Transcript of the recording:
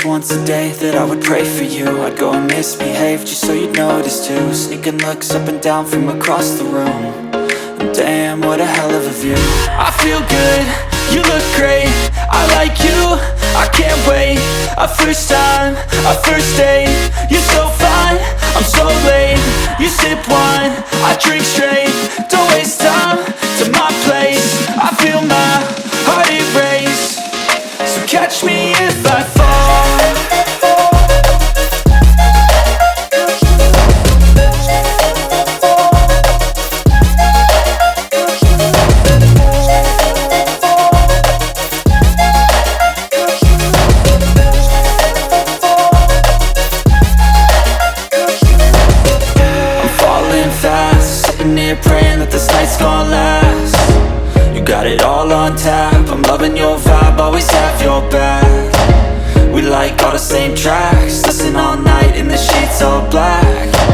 once a day that I would pray for you. I'd go and misbehave just so you'd notice too. Sneaking looks up and down from across the room. And damn, what a hell of a view. I feel good, you look great, I like you, I can't wait. A first time, a first date, you're so fine, I'm so late. You sip wine, I drink straight. Don't waste time to my place. I feel my heart erase. So catch me if I fall. Praying that this night's gonna last. You got it all on tap, I'm loving your vibe, always have your back. We like all the same tracks, listen all night in the sheets all black.